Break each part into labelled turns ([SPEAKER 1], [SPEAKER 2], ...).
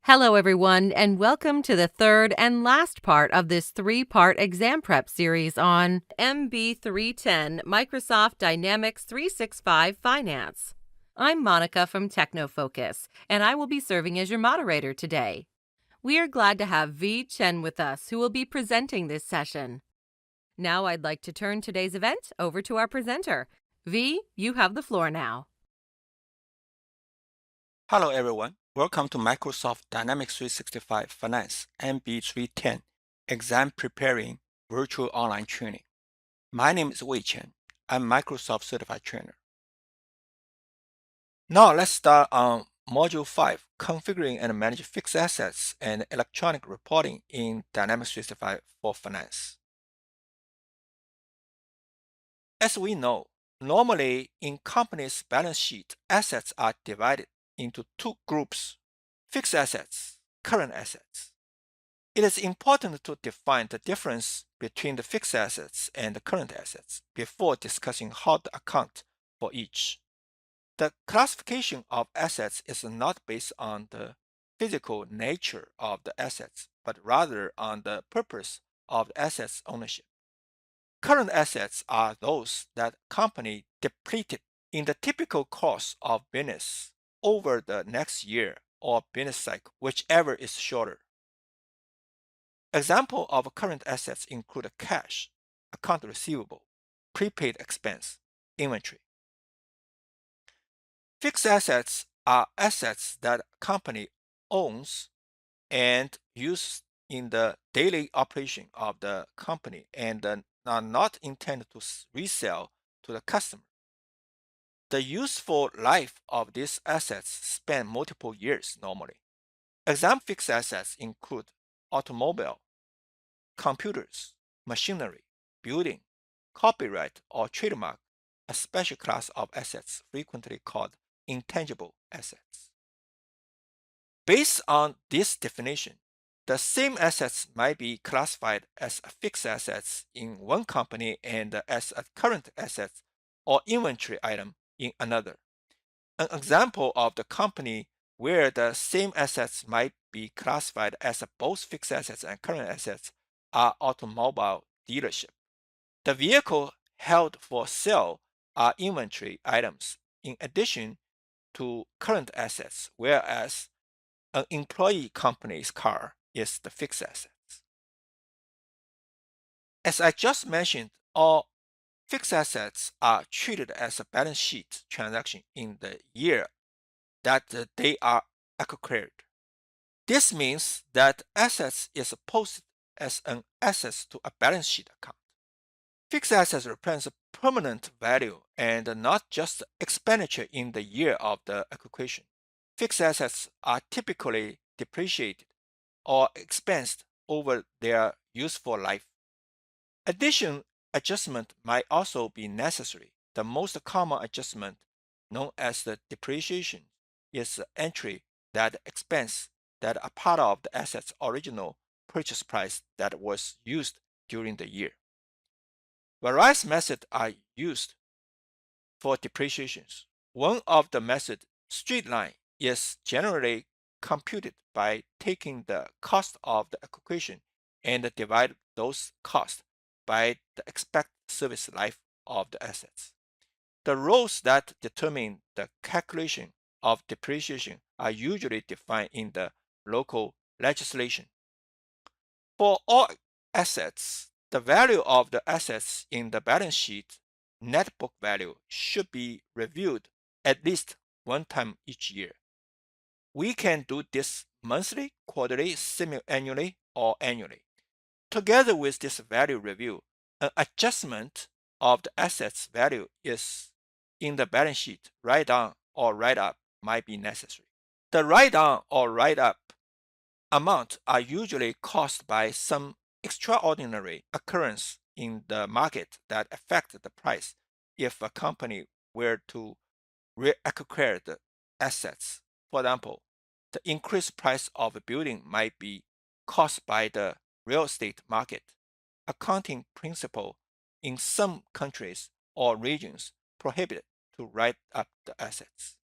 [SPEAKER 1] Hello, everyone, and welcome to the third and last part of this three-part exam prep series on MB-310 Microsoft Dynamics 365 Finance. I'm Monica from TechnoFocus, and I will be serving as your moderator today. We are glad to have V. Chen with us, who will be presenting this session. Now I'd like to turn today's event over to our presenter. V, you have the floor now.
[SPEAKER 2] Hello everyone, welcome to Microsoft Dynamics 365 Finance MB-310 Exam Preparing Virtual Online Training. My name is Wei Chen. I'm Microsoft Certified Trainer. Now let's start on Module 5, Configuring and Manage Fixed Assets and Electronic Reporting in Dynamics 365 for Finance. As we know, normally in company's balance sheet, assets are divided into two groups: fixed assets, current assets. It is important to define the difference between the fixed assets and the current assets before discussing how to account for each. The classification of assets is not based on the physical nature of the assets, but rather on the purpose of the asset's ownership. Current assets are those that company depleted in the typical course of business over the next year or business cycle, whichever is shorter. Example of current assets include cash, account receivable, prepaid expense, inventory. Fixed assets are assets that company owns and uses in the daily operation of the company and are not intended to resell to the customer. The useful life of these assets span multiple years normally. Example fixed assets include automobile, computers, machinery, building, copyright or trademark, a special class of assets frequently called intangible assets. Based on this definition, the same assets might be classified as fixed assets in one company and as a current asset or inventory item in another. An example of the company where the same assets might be classified as both fixed assets and current assets are automobile dealership. The vehicle held for sale are inventory items in addition to current assets, whereas an employee company's car is the fixed assets. As I just mentioned, all fixed assets are treated as a balance sheet transaction in the year that they are acquired. This means that assets is posted as an asset to a balance sheet account. Fixed assets represent permanent value and not just expenditure in the year of the acquisition. Fixed assets are typically depreciated or expensed over their useful life. Addition adjustment might also be necessary. The most common adjustment, known as the depreciation, is the entry that expense that are part of the asset's original purchase price that was used during the year. Various methods are used for depreciations. One of the methods, straight line, is generally computed by taking the cost of the acquisition and divide those costs by the expected service life of the assets. The rules that determine the calculation of depreciation are usually defined in the local legislation. For all assets, the value of the assets in the balance sheet net book value should be reviewed at least one time each year. We can do this monthly, quarterly, semi-annually, or annually. Together with this value review, an adjustment of the asset's value is in the balance sheet write down or write up might be necessary. The write down or write up amount are usually caused by some extraordinary occurrence in the market that affect the price if a company were to reacquire the assets. For example, the increased price of a building might be caused by the real estate market. Accounting principle in some countries or regions prohibit to write up the assets.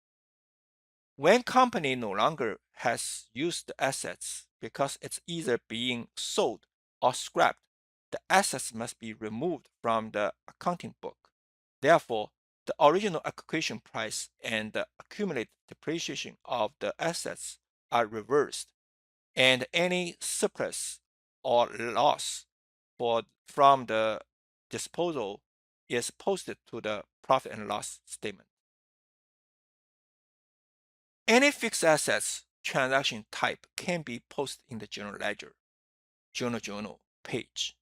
[SPEAKER 2] When company no longer has used the assets because it's either being sold or scrapped, the assets must be removed from the accounting book. Therefore, the original acquisition price and the accumulated depreciation of the assets are reversed, and any surplus or loss from the disposal is posted to the profit and loss statement. Any fixed assets transaction type can be posted in the general ledger journal page.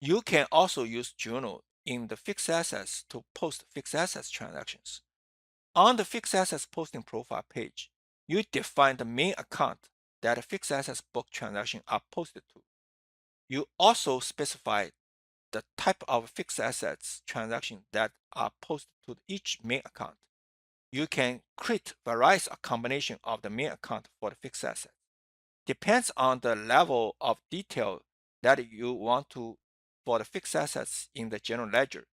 [SPEAKER 2] You can also use journal in the fixed assets to post fixed assets transactions. On the fixed assets posting profile page, you define the main account that fixed assets book transactions are posted to. You also specify the type of fixed assets transactions that are posted to each main account. You can create various combination of the main account for the fixed asset. Depends on the level of detail that you want to for the fixed assets in the general ledger.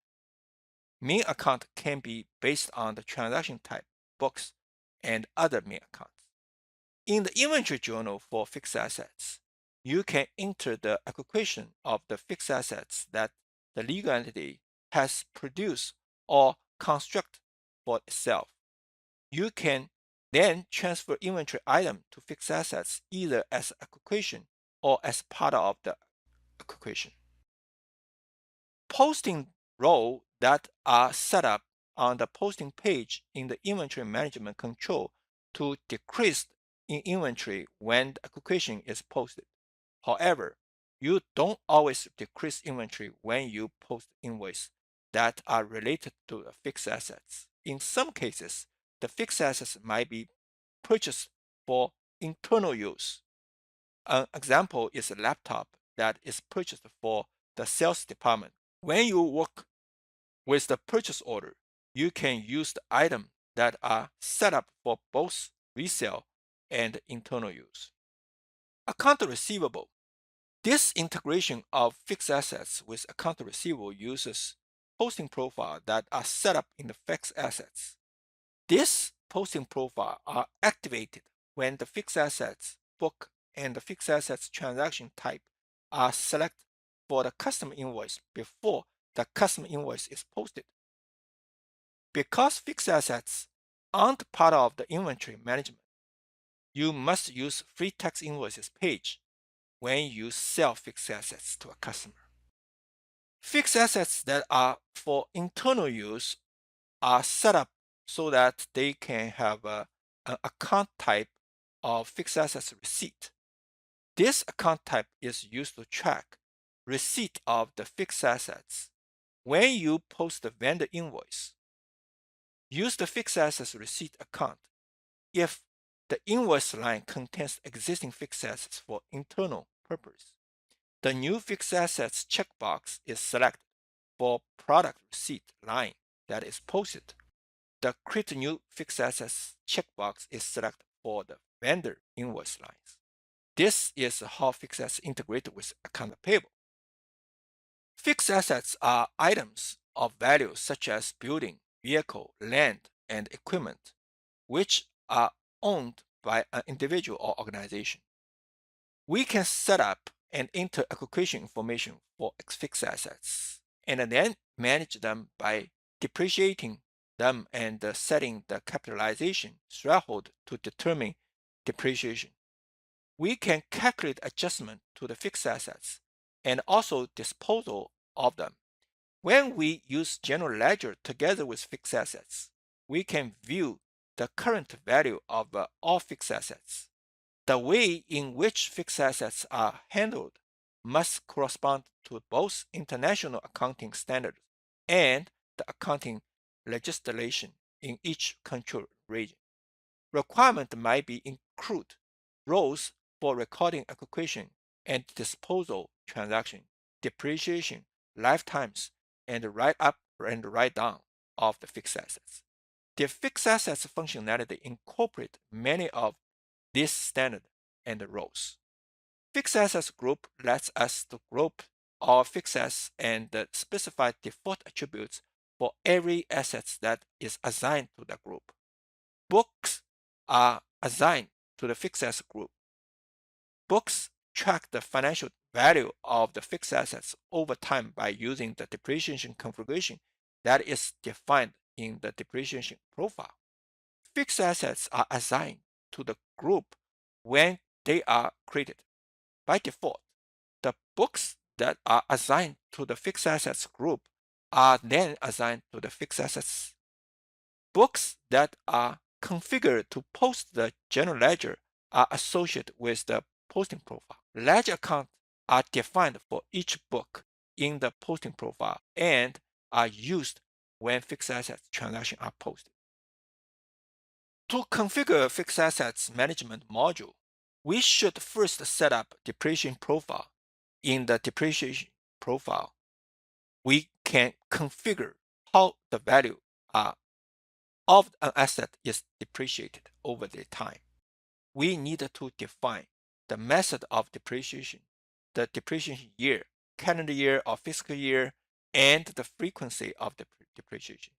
[SPEAKER 2] Main account can be based on the transaction type, books, and other main accounts. In the inventory journal for fixed assets, you can enter the acquisition of the fixed assets that the legal entity has produced or construct for itself. You can then transfer inventory item to fixed assets either as acquisition or as part of the acquisition. Posting rows that are set up on the posting page in the inventory management control to decrease in inventory when the acquisition is posted. However, you don't always decrease inventory when you post invoices that are related to the fixed assets. In some cases, the fixed assets might be purchased for internal use. An example is a laptop that is purchased for the sales department. When you work with the purchase order, you can use the items that are set up for both resale and internal use. Account receivable. This integration of fixed assets with account receivable uses posting profiles that are set up in the fixed assets. These posting profiles are activated when the fixed assets book and the fixed assets transaction type are selected for the customer invoice before the customer invoice is posted. Because fixed assets aren't part of the inventory management, you must use free tax invoices page when you sell fixed assets to a customer. Fixed assets that are for internal use are set up so that they can have an account type of fixed assets receipt. This account type is used to track receipt of the fixed assets. When you post the vendor invoice, use the fixed assets receipt account if the invoice line contains existing fixed assets for internal purpose. The new fixed assets checkbox is selected for product receipt line that is posted. The create new fixed assets checkbox is selected for the vendor invoice lines. This is how fixed assets integrate with account payable. Fixed assets are items of value such as building, vehicle, land, and equipment, which are owned by an individual or organization. We can set up and enter acquisition information for fixed assets and then manage them by depreciating them and setting the capitalization threshold to determine depreciation. We can calculate adjustment to the fixed assets and also disposal of them. When we use general ledger together with fixed assets, we can view the current value of all fixed assets. The way in which fixed assets are handled must correspond to both international accounting standards and the accounting legislation in each country region. Requirement might be include rules for recording acquisition and disposal transaction, depreciation, lifetimes, and write-up and write-down of the fixed assets. The fixed assets functionality incorporate many of these standards and rules. Fixed assets group lets us to group our fixed assets and specify default attributes for every asset that is assigned to the group. Books are assigned to the fixed asset group. Books track the financial value of the fixed assets over time by using the depreciation configuration that is defined in the depreciation profile. Fixed assets are assigned to the group when they are created. By default, the books that are assigned to the fixed assets group are then assigned to the fixed assets. Books that are configured to post the general ledger are associated with the posting profile. Ledger accounts are defined for each book in the posting profile and are used when fixed assets transactions are posted. To configure fixed assets management module, we should first set up depreciation profile. In the depreciation profile, we can configure how the value of an asset is depreciated over the time. We need to define the method of depreciation, the depreciation year, calendar year or fiscal year, and the frequency of the depreciation.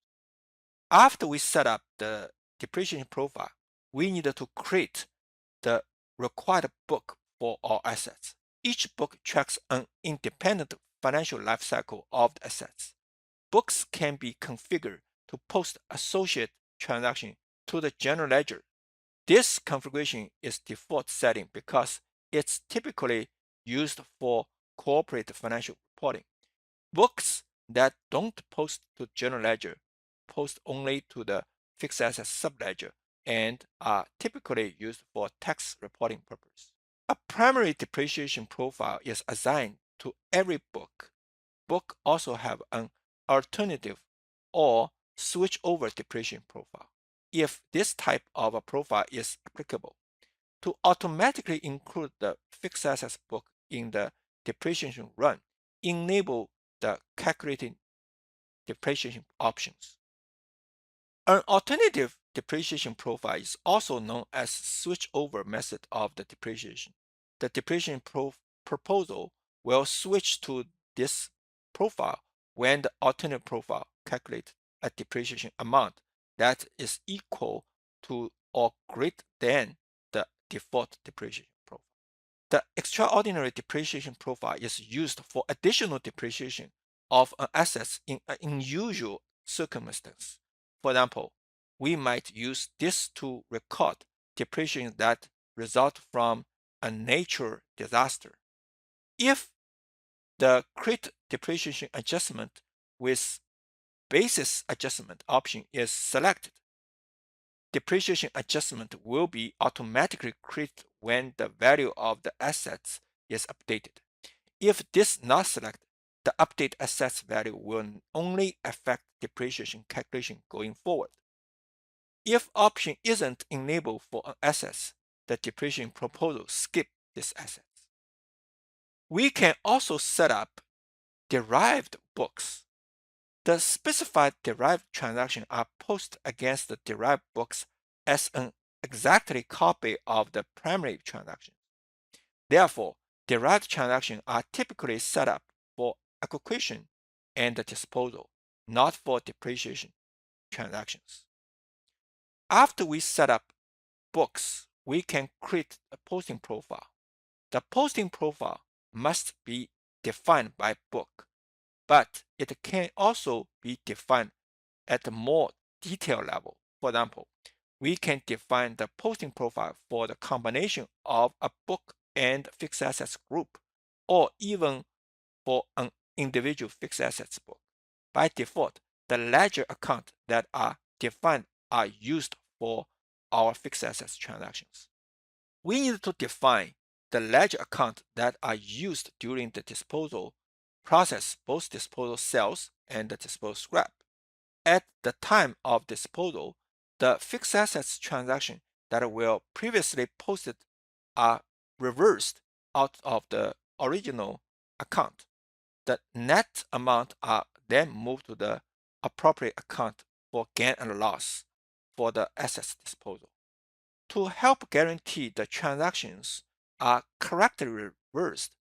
[SPEAKER 2] After we set up the depreciation profile, we need to create the required book for all assets. Each book tracks an independent financial life cycle of the assets. Books can be configured to post associate transaction to the general ledger. This configuration is default setting because it's typically used for corporate financial reporting. Books that don't post to general ledger post only to the fixed asset subledger and are typically used for tax reporting purpose. A primary depreciation profile is assigned to every book. Book also have an alternative or switch over depreciation profile if this type of a profile is applicable. To automatically include the fixed assets book in the depreciation run, enable the calculating depreciation options. An alternative depreciation profile is also known as switchover method of the depreciation. The depreciation proposal will switch to this profile when the alternate profile calculates a depreciation amount that is equal to or greater than the default depreciation profile. The extraordinary depreciation profile is used for additional depreciation of an asset in an unusual circumstance. For example, we might use this to record depreciation that result from a natural disaster. If the create depreciation adjustment with basis adjustment option is selected, depreciation adjustment will be automatically created when the value of the assets is updated. If this is not selected, the update assets value will only affect depreciation calculation going forward. If option isn't enabled for an asset, the depreciation proposal skips this asset. We can also set up derived books. The specified derived transactions are posted against the derived books as an exactly copy of the primary transactions. Therefore, derived transactions are typically set up for acquisition and disposal, not for depreciation transactions. After we set up books, we can create a posting profile. The posting profile must be defined by book, but it can also be defined at a more detailed level. For example, we can define the posting profile for the combination of a book and fixed assets group, or even for an individual fixed assets book. By default, the ledger accounts that are defined are used for our fixed assets transactions. We need to define the ledger accounts that are used during the disposal process, both disposal sales and the disposal scrap. At the time of disposal, the fixed assets transaction that were previously posted are reversed out of the original account. The net amount are then moved to the appropriate account for gain and loss for the assets disposal. To help guarantee the transactions are correctly reversed,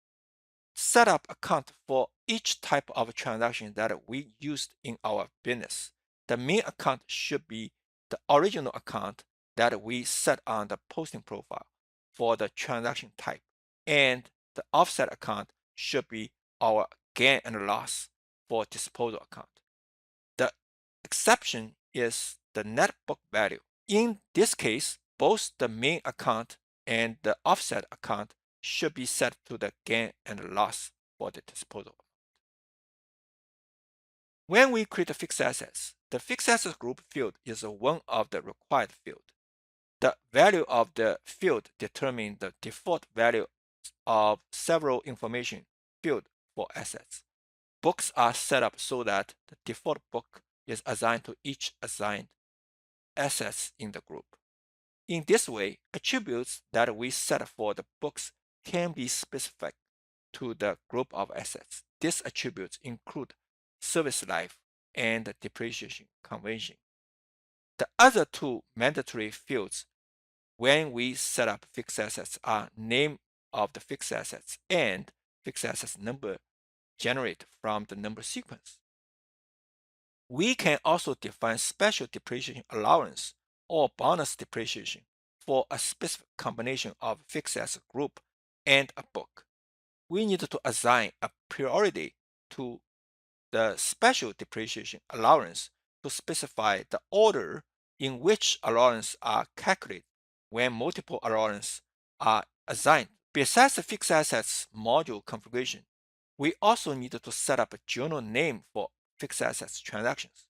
[SPEAKER 2] set up account for each type of transaction that we used in our business. The main account should be the original account that we set on the posting profile for the transaction type, and the offset account should be our gain and loss for disposal account. The exception is the net book value. In this case, both the main account and the offset account should be set to the gain and loss for the disposal. When we create fixed assets, the fixed assets group field is one of the required fields. The value of the field determines the default value of several information fields for assets. Books are set up so that the default book is assigned to each assigned assets in the group. In this way, attributes that we set for the books can be specific to the group of assets. These attributes include service life and depreciation convention. The other two mandatory fields when we set up fixed assets are name of the fixed assets and fixed assets number generated from the number sequence. We can also define special depreciation allowance or bonus depreciation for a specific combination of fixed asset group and a book. We need to assign a priority to the special depreciation allowance to specify the order in which allowances are calculated when multiple allowances are assigned. Besides the fixed assets module configuration, we also need to set up a journal name for fixed assets transactions,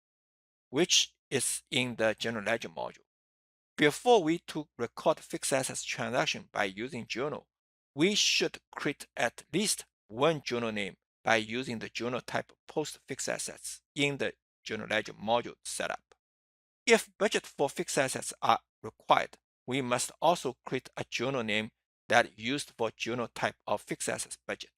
[SPEAKER 2] which is in the general ledger module. Before we to record fixed assets transaction by using journal, we should create at least one journal name by using the journal type post fixed assets in the general ledger module setup. If budget for fixed assets are required, we must also create a journal name that used for journal type of fixed assets budget.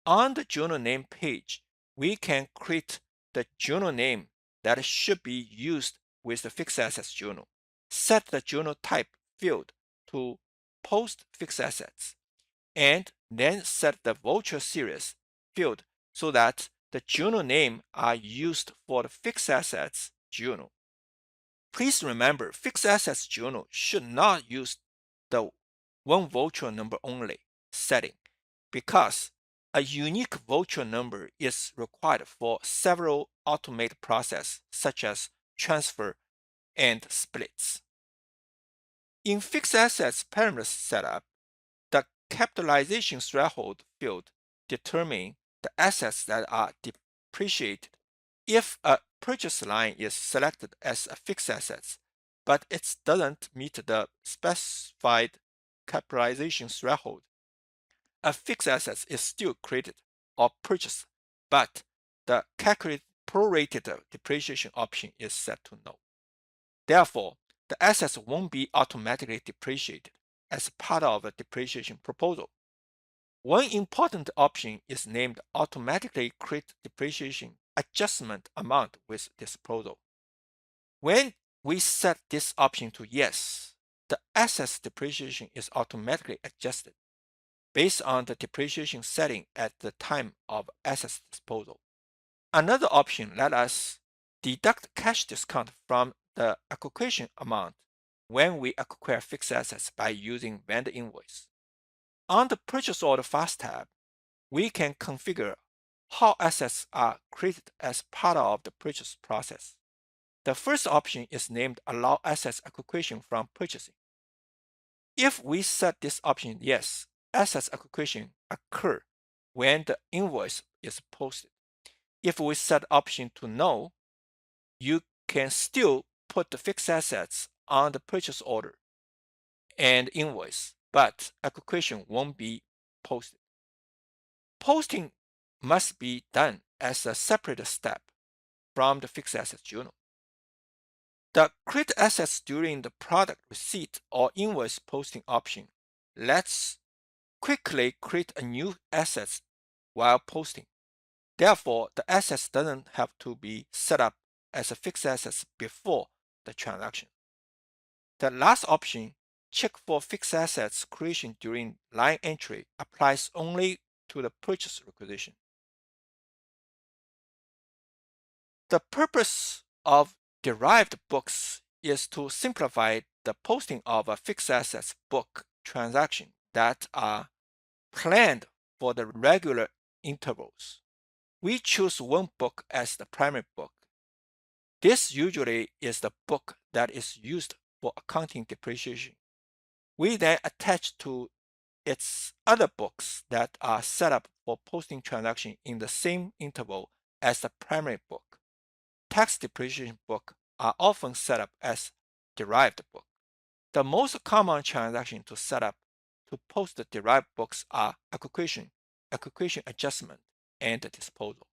[SPEAKER 2] On the journal name page, we can create the journal name that should be used with the fixed assets journal. Set the journal type field to post fixed assets, and then set the voucher series field so that the journal name are used for the fixed assets journal. Please remember, fixed assets journal should not use the one voucher number only setting because a unique voucher number is required for several automated processes such as transfer and splits. In fixed assets parameters setup, the capitalization threshold field determines the assets that are depreciated. If a purchase line is selected as a fixed asset, but it doesn't meet the specified capitalization threshold, a fixed asset is still created or purchased, but the calculated prorated depreciation option is set to no. Therefore, the assets won't be automatically depreciated as part of a depreciation proposal. One important option is named automatically create depreciation adjustment amount with disposal. When we set this option to yes, the asset's depreciation is automatically adjusted based on the depreciation setting at the time of asset's disposal. Another option let us deduct cash discount from the acquisition amount when we acquire fixed assets by using vendor invoice. On the purchase order fast tab, we can configure how assets are created as part of the purchase process. The first option is named Allow Assets Acquisition from Purchasing. If we set this option yes, assets acquisition occur when the invoice is posted. If we set option to no, you can still put the fixed assets on the purchase order and invoice, but acquisition won't be posted. Posting must be done as a separate step from the fixed assets journal. The create assets during the product receipt or invoice posting option lets quickly create a new assets while posting. Therefore, the assets doesn't have to be set up as a fixed assets before the transaction. The last option, check for fixed assets creation during line entry, applies only to the purchase requisition. The purpose of derived books is to simplify the posting of a fixed assets book transaction that are planned for the regular intervals. We choose one book as the primary book. This usually is the book that is used for accounting depreciation. We then attach to its other books that are set up for posting transaction in the same interval as the primary book. Tax depreciation books are often set up as derived book. The most common transaction to set up to post the derived books are acquisition, acquisition adjustment, and disposal.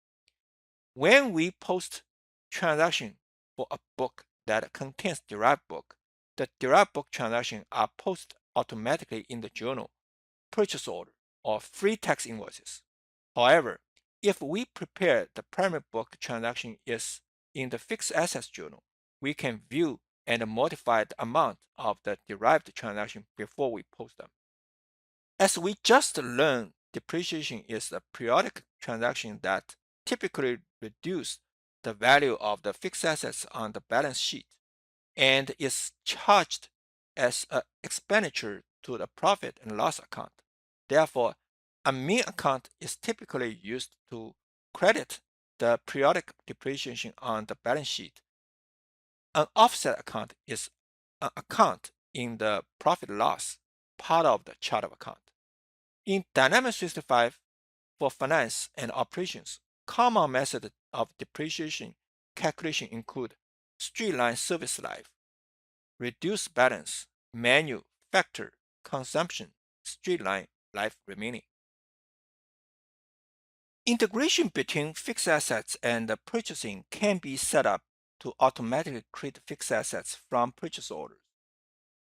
[SPEAKER 2] When we post transaction for a book that contains derived book, the derived book transactions are posted automatically in the journal, purchase order, or free tax invoices. However, if we prepare the primary book transaction is in the fixed assets journal, we can view and modify the amount of the derived transaction before we post them. As we just learned, depreciation is a periodic transaction that typically reduces the value of the fixed assets on the balance sheet and is charged as an expenditure to the profit and loss account. Therefore, a mean account is typically used to credit the periodic depreciation on the balance sheet. An offset account is an account in the profit loss part of the chart of account. In Dynamics 365 for finance and operations, common methods of depreciation calculation include straight line service life, reduced balance, manual, factor, consumption, straight line life remaining. Integration between fixed assets and purchasing can be set up to automatically create fixed assets from purchase orders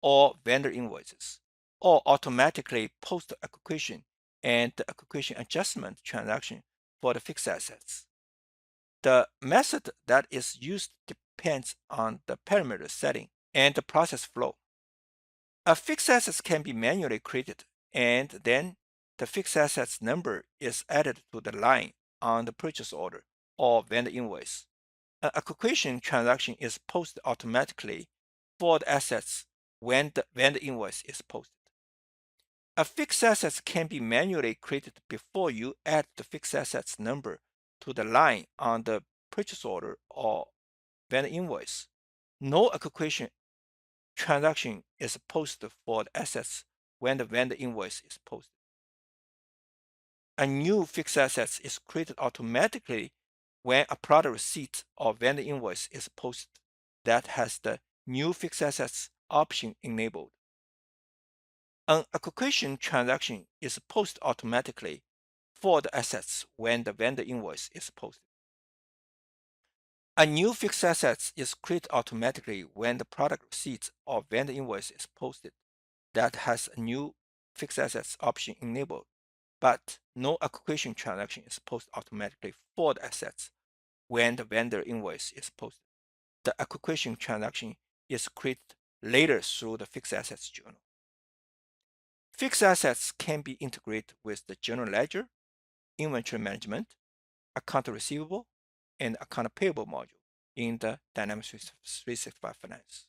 [SPEAKER 2] or vendor invoices, or automatically post acquisition and the acquisition adjustment transaction for the fixed assets. The method that is used depends on the parameter setting and the process flow. A fixed asset can be manually created, and then the fixed assets number is added to the line on the purchase order or vendor invoice. An acquisition transaction is posted automatically for the assets when the vendor invoice is posted. A fixed asset can be manually created before you add the fixed assets number to the line on the purchase order or vendor invoice. No acquisition transaction is posted for the assets when the vendor invoice is posted. A new fixed asset is created automatically when a product receipt or vendor invoice is posted that has the new fixed assets option enabled. An acquisition transaction is posted automatically for the assets when the vendor invoice is posted. A new fixed asset is created automatically when the product receipt or vendor invoice is posted that has a new fixed assets option enabled, but no acquisition transaction is posted automatically for the assets when the vendor invoice is posted. The acquisition transaction is created later through the fixed assets journal. Fixed assets can be integrated with the general ledger, inventory management, account receivable, and account payable module in the Dynamics 365 Finance.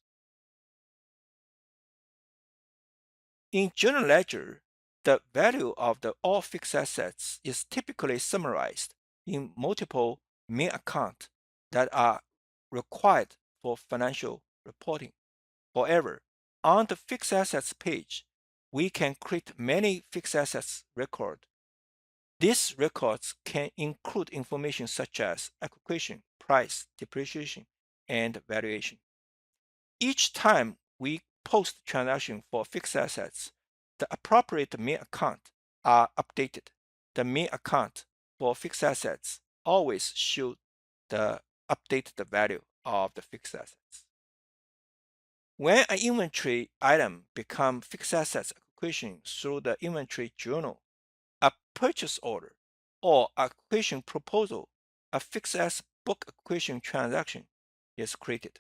[SPEAKER 2] In general ledger, the value of the all fixed assets is typically summarized in multiple main accounts that are required for financial reporting. However, on the fixed assets page, we can create many fixed assets records. These records can include information such as acquisition, price, depreciation, and valuation. Each time we post transaction for fixed assets, the appropriate main account are updated. The main account for fixed assets always show the updated value of the fixed assets. When an inventory item becomes fixed assets acquisition through the inventory journal, a purchase order or acquisition proposal, a fixed asset book acquisition transaction is created.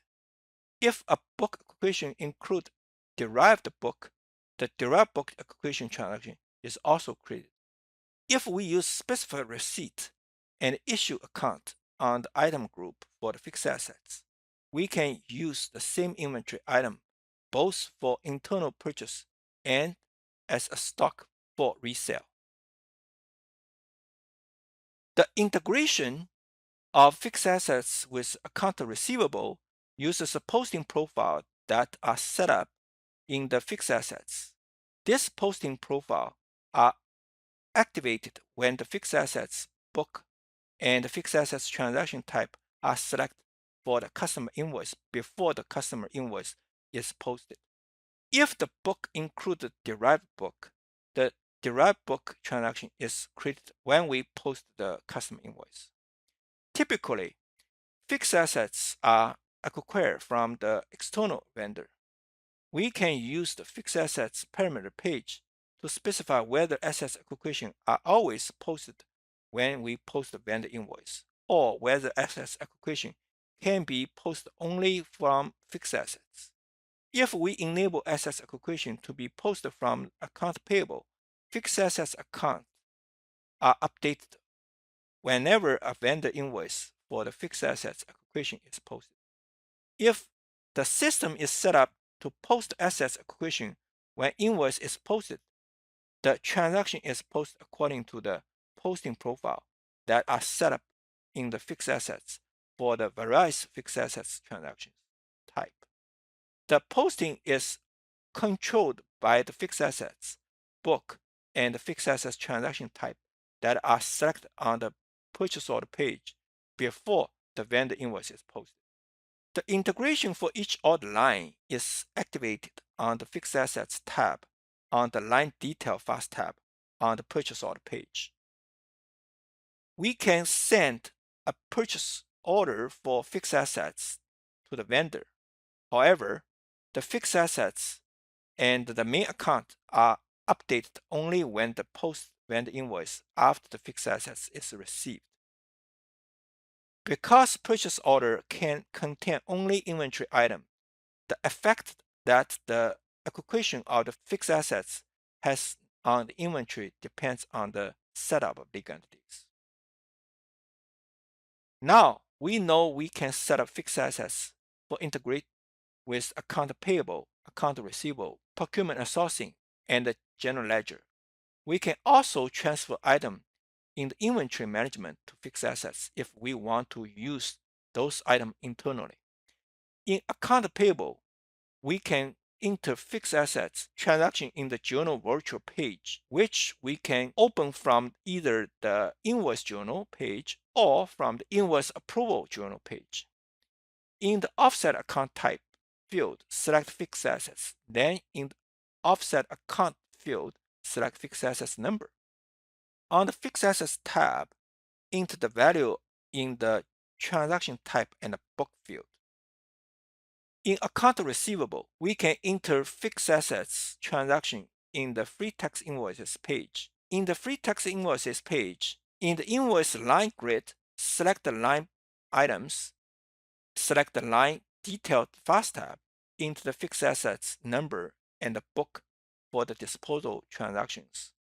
[SPEAKER 2] If a book acquisition includes derived book, the derived book acquisition transaction is also created. If we use specified receipt and issue account on the item group for the fixed assets, we can use the same inventory item both for internal purchase and as a stock for resale. The integration of fixed assets with account receivable uses a posting profile that are set up in the fixed assets. This posting profile are activated when the fixed assets book and the fixed assets transaction type are selected for the customer invoice before the customer invoice is posted. If the book includes the derived book, the derived book transaction is created when we post the customer invoice. Typically, fixed assets are acquired from the external vendor. We can use the fixed assets parameter page to specify whether assets acquisition are always posted when we post the vendor invoice, or whether assets acquisition can be posted only from fixed assets. If we enable assets acquisition to be posted from account payable, fixed assets accounts are updated whenever a vendor invoice for the fixed assets acquisition is posted. If the system is set up to post assets acquisition when invoice is posted, the transaction is posted according to the posting profile that are set up in the fixed assets for the various fixed assets transaction type. The posting is controlled by the fixed assets book and the fixed assets transaction type that are selected on the purchase order page before the vendor invoice is posted. The integration for each order line is activated on the fixed assets tab on the line detail fast tab on the purchase order page. We can send a purchase order for fixed assets to the vendor. However, the fixed assets and the main account are updated only when the post vendor invoice after the fixed assets is received. Because purchase order can contain only inventory item, the effect that the acquisition of the fixed assets has on the inventory depends on the setup of legal entities. Now we know we can set up fixed assets for integrate with account payable, account receivable, procurement and sourcing, and the general ledger. We can also transfer items in the inventory management to fixed assets if we want to use those items internally. In account payable, we can enter fixed assets transaction in the journal virtual page, which we can open from either the invoice journal page or from the invoice approval journal page. In the offset account type field, select fixed assets. Then in the offset account field, select fixed assets number. On the fixed assets tab, enter the value in the transaction type and the book field. In account receivable, we can enter fixed assets transaction in the free tax invoices page. In the free tax invoices page, in the invoice line grid, select the line items, select the line detailed fast tab, into the fixed assets number and the book for the disposal transactions.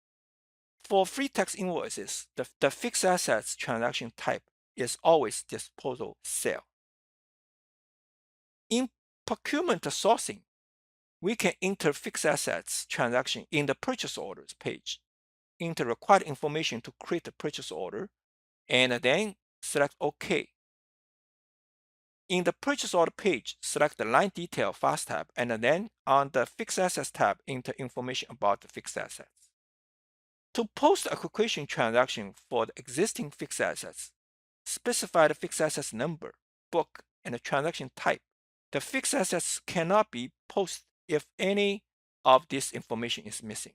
[SPEAKER 2] For free tax invoices, the fixed assets transaction type is always disposal sale. In procurement sourcing, we can enter fixed assets transaction in the purchase orders page, enter required information to create a purchase order, and then select OK. In the purchase order page, select the line detail fast tab, and then on the fixed assets tab, enter information about the fixed assets. To post acquisition transaction for the existing fixed assets, specify the fixed assets number, book, and the transaction type. The fixed assets cannot be posted if any of this information is missing.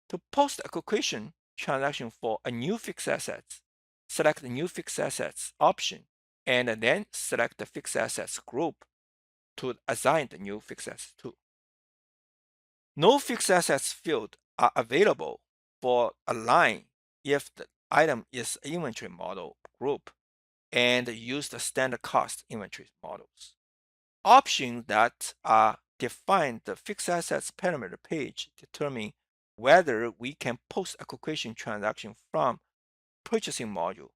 [SPEAKER 2] To post acquisition transaction for a new fixed assets, select the new fixed assets option and then select the fixed assets group to assign the new fixed assets to. No fixed assets field are available for a line if the item is inventory model group and use the standard cost inventory models. Options that are defined the fixed assets parameter page determine whether we can post acquisition transaction from purchasing module.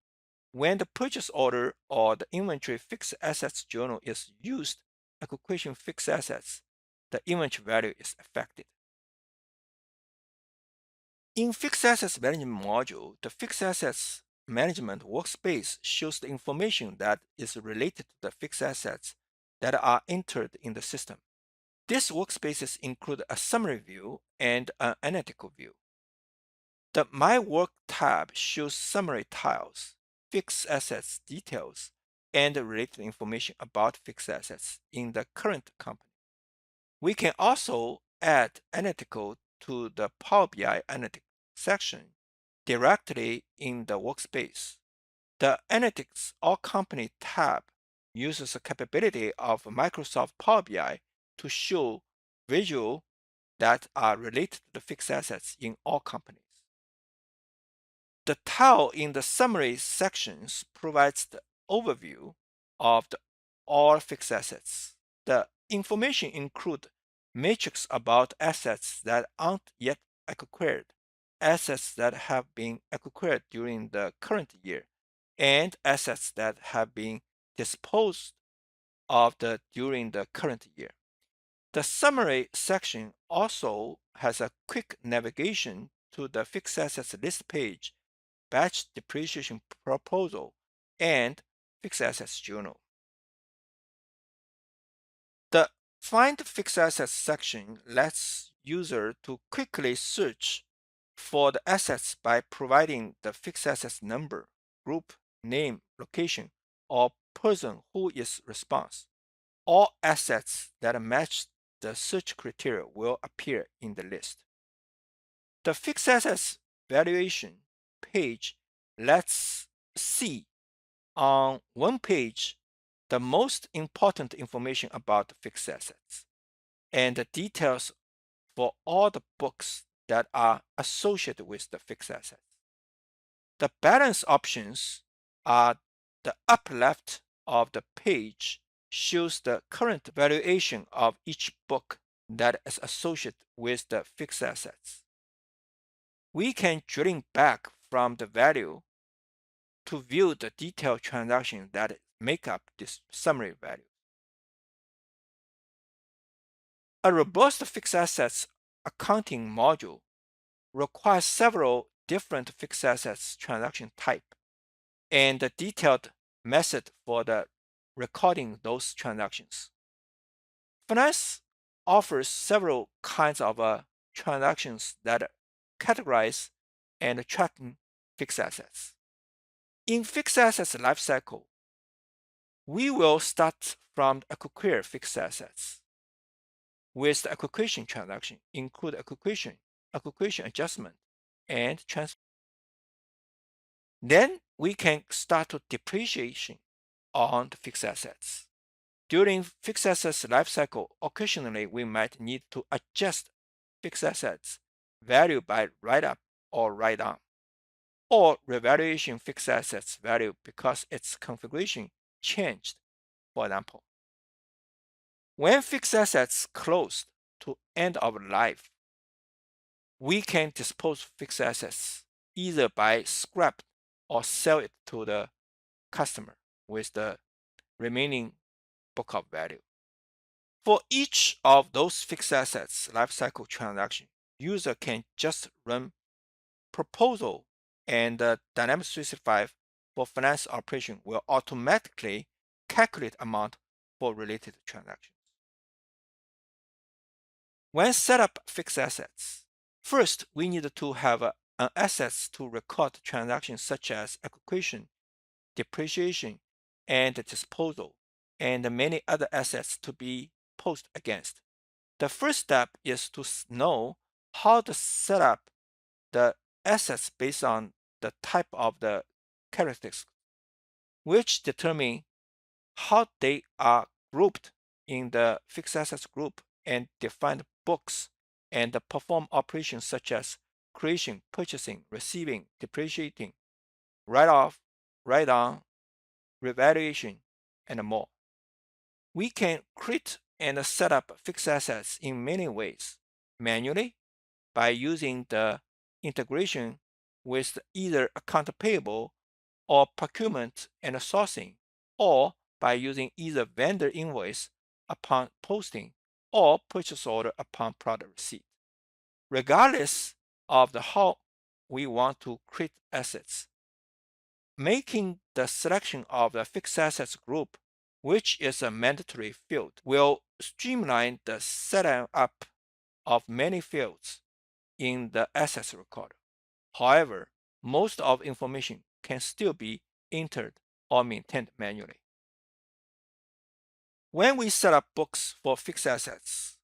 [SPEAKER 2] When the purchase order or the inventory fixed assets journal is used, acquisition fixed assets the inventory value is affected. In Fixed Assets Management module, the Fixed Assets Management workspace shows the information that is related to the fixed assets that are entered in the system. These workspaces include a summary view and an analytical view. The My Work tab shows summary tiles, fixed assets details, and related information about fixed assets in the current company. We can also add analytical to the Power BI Analytics section directly in the workspace. The Analytics All Company tab uses the capability of Microsoft Power BI to show visuals that are related to the fixed assets in all companies. The tile in the summary sections provides the overview of all fixed assets. The information includes metrics about assets that aren't yet acquired, assets that have been acquired during the current year, and assets that have been disposed of during the current year. The summary section also has a quick navigation to the fixed assets list page, batch depreciation proposal, and fixed assets journal. The Find Fixed Assets section lets user to quickly search for the assets by providing the fixed assets number, group, name, location, or person who is responsible. All assets that match the search criteria will appear in the list. The fixed assets valuation page lets see on one page the most important information about the fixed assets and the details for all the books that are associated with the fixed assets. The balance options are the upper left of the page shows the current valuation of each book that is associated with the fixed assets. We can drilling back from the value to view the detailed transactions that make up this summary value. A robust fixed assets accounting module requires several different fixed assets transaction type and a detailed method for the recording those transactions. Finance offers several kinds of transactions that categorize and track fixed assets. In fixed assets lifecycle, we will start from acquire fixed assets with the acquisition transaction, include acquisition adjustment, and transfer. Then we can start to depreciation on the fixed assets. During fixed assets lifecycle, occasionally we might need to adjust fixed assets value by write-up or write-down, or revaluation fixed assets value because its configuration changed, for example. When fixed assets close to end of life, we can dispose fixed assets either by scrap or sell it to the customer with the remaining book of value. For each of those fixed assets lifecycle transaction, user can just run proposal and the Dynamics 365 for finance operation will automatically calculate amount for related transactions. When set up fixed assets, first we need to have an assets to record transactions such as acquisition, depreciation, and disposal, and many other assets to be posted against. The first step is to know how to set up the assets based on the type of the characteristics, which determine how they are grouped in the fixed assets group and define books and perform operations such as creation, purchasing, receiving, depreciating, write-off, write-down, revaluation, and more. We can create and set up fixed assets in many ways, manually by using the integration with either account payable or procurement and sourcing, or by using either vendor invoice upon posting or purchase order upon product receipt. Regardless of how we want to create assets, making the selection of the fixed assets group, which is a mandatory field, will streamline the setup of many fields in the assets record. However, most of information can still be entered or maintained manually. When we set up books for fixed assets,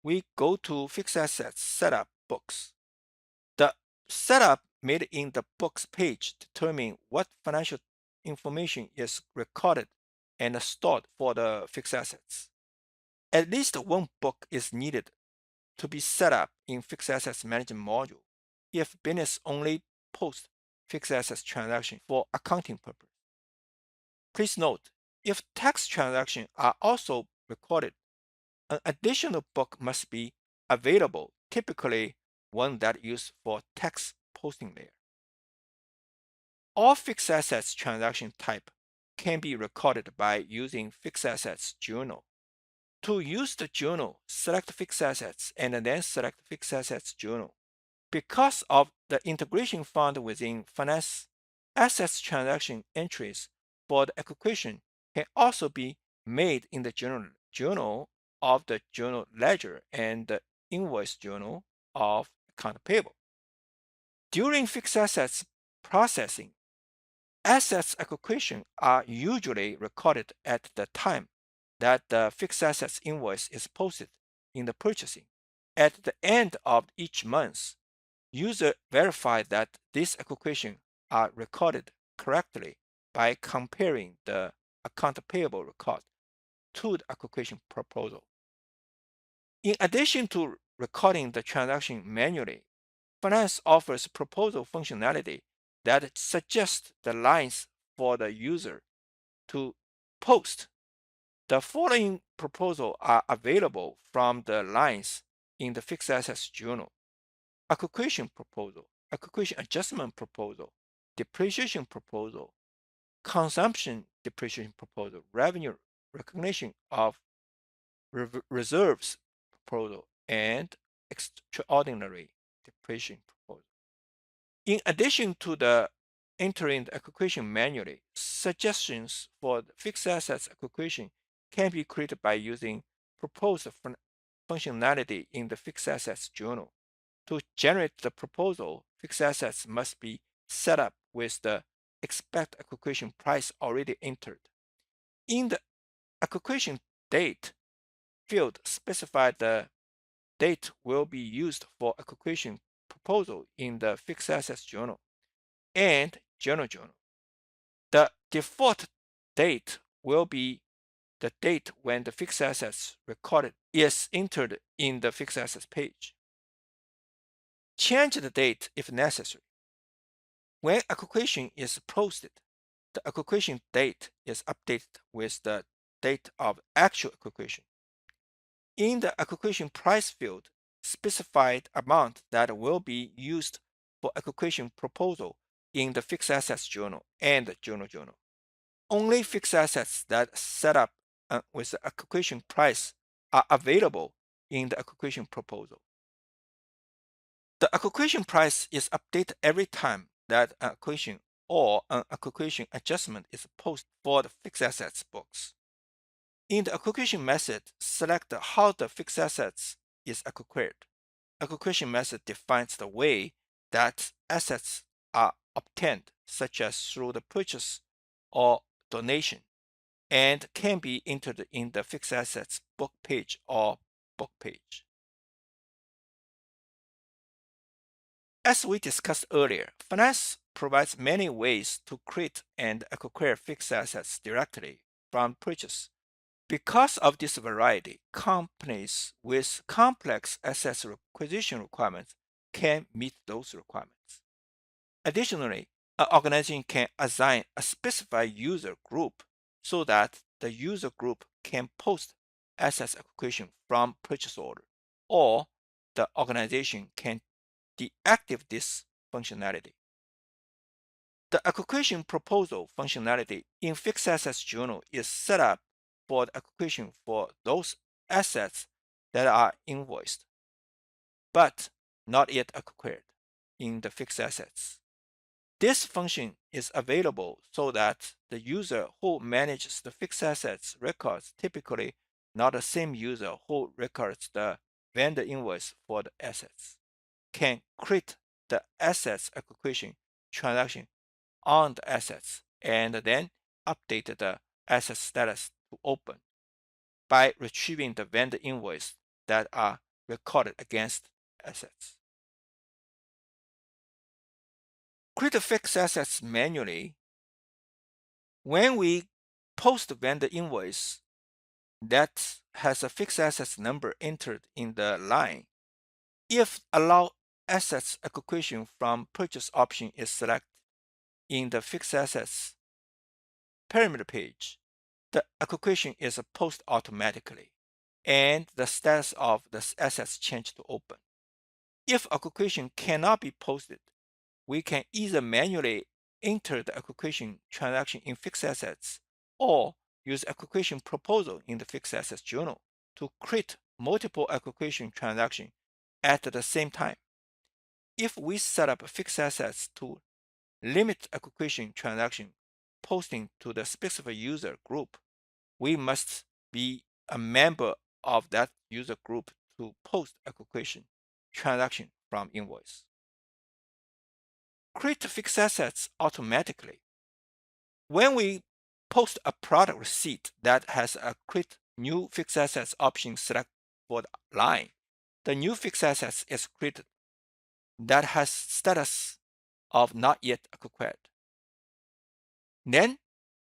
[SPEAKER 2] we go to Fixed Assets Setup Books. The setup made in the books page determines what financial information is recorded and stored for the fixed assets. At least one book is needed to be set up in Fixed Assets Management module if business only posts fixed assets transaction for accounting purpose. Please note, if tax transactions are also recorded, an additional book must be available, typically one that used for tax posting layer. All fixed assets transaction type can be recorded by using Fixed Assets Journal. To use the journal, select Fixed Assets and then select Fixed Assets Journal. Because of the integration found within finance, assets transaction entries for the acquisition can also be made in the journal of the journal ledger and the invoice journal of account payable. During fixed assets processing, assets acquisition are usually recorded at the time that the fixed assets invoice is posted in the purchasing. At the end of each month, user verify that these acquisitions are recorded correctly by comparing the account payable record to the acquisition proposal. In addition to recording the transaction manually, finance offers proposal functionality that suggests the lines for the user to post. The following proposals are available from the lines in the fixed assets journal: acquisition proposal, acquisition adjustment proposal, depreciation proposal, consumption depreciation proposal, revenue recognition of reserves proposal, and extraordinary depreciation proposal. In addition to the entering the acquisition manually, suggestions for the fixed assets acquisition can be created by using proposed functionality in the fixed assets journal. To generate the proposal, fixed assets must be set up with the expected acquisition price already entered. In the acquisition date field, specify the date will be used for acquisition proposal in the fixed assets journal and journal. The default date will be the date when the fixed assets recorded is entered in the fixed assets page. Change the date if necessary. When acquisition is posted, the acquisition date is updated with the date of actual acquisition. In the acquisition price field, specify the amount that will be used for acquisition proposal in the fixed assets journal and journal. Only fixed assets that set up with the acquisition price are available in the acquisition proposal. The acquisition price is updated every time that an acquisition or an acquisition adjustment is posted for the fixed assets books. In the acquisition method, select how the fixed assets is acquired. Acquisition method defines the way that assets are obtained, such as through the purchase or donation, and can be entered in the fixed assets book page or book page. As we discussed earlier, finance provides many ways to create and acquire fixed assets directly from purchase. Because of this variety, companies with complex asset acquisition requirements can meet those requirements. Additionally, an organization can assign a specified user group so that the user group can post assets acquisition from purchase order, or the organization can deactivate this functionality. The acquisition proposal functionality in Fixed Assets Journal is set up for the acquisition for those assets that are invoiced, but not yet acquired in the fixed assets. This function is available so that the user who manages the fixed assets records, typically not the same user who records the vendor invoice for the assets, can create the assets acquisition transaction on the assets and then update the asset status to open by retrieving the vendor invoice that are recorded against assets. Create the fixed assets manually. When we post the vendor invoice that has a fixed assets number entered in the line, if allow assets acquisition from purchase option is selected in the fixed assets parameter page, the acquisition is posted automatically and the status of the assets change to open. If acquisition cannot be posted, we can either manually enter the acquisition transaction in fixed assets or use acquisition proposal in the fixed assets journal to create multiple acquisition transactions at the same time. If we set up fixed assets to limit acquisition transaction posting to the specific user group, we must be a member of that user group to post acquisition transaction from invoice. Create fixed assets automatically. When we post a product receipt that has a create new fixed assets option selected for the line, the new fixed assets is created that has status of not yet acquired. Then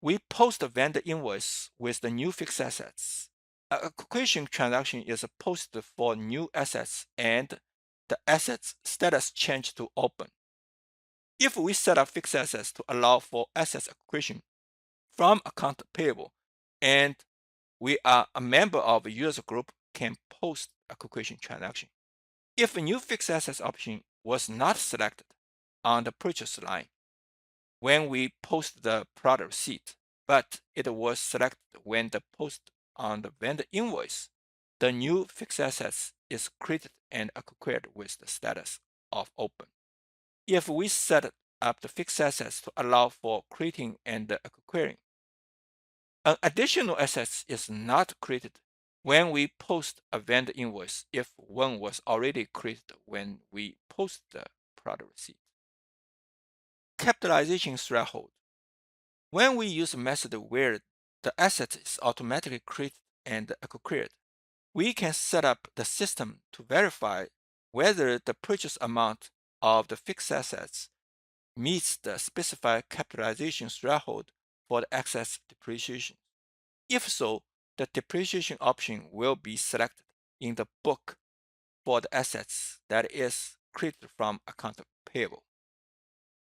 [SPEAKER 2] we post the vendor invoice with the new fixed assets. An acquisition transaction is posted for new assets and the assets status change to open. If we set up fixed assets to allow for assets acquisition from account payable and we are a member of a user group can post acquisition transaction. If a new fixed assets option was not selected on the purchase line when we post the product receipt, but it was selected when the post on the vendor invoice, the new fixed assets is created and acquired with the status of open. If we set up the fixed assets to allow for creating and acquiring, an additional asset is not created when we post a vendor invoice if one was already created when we post the product receipt. Capitalization threshold. When we use a method where the asset is automatically created and acquired, we can set up the system to verify whether the purchase amount of the fixed assets meets the specified capitalization threshold for the excess depreciation. If so, the depreciation option will be selected in the book for the assets that is created from account payable.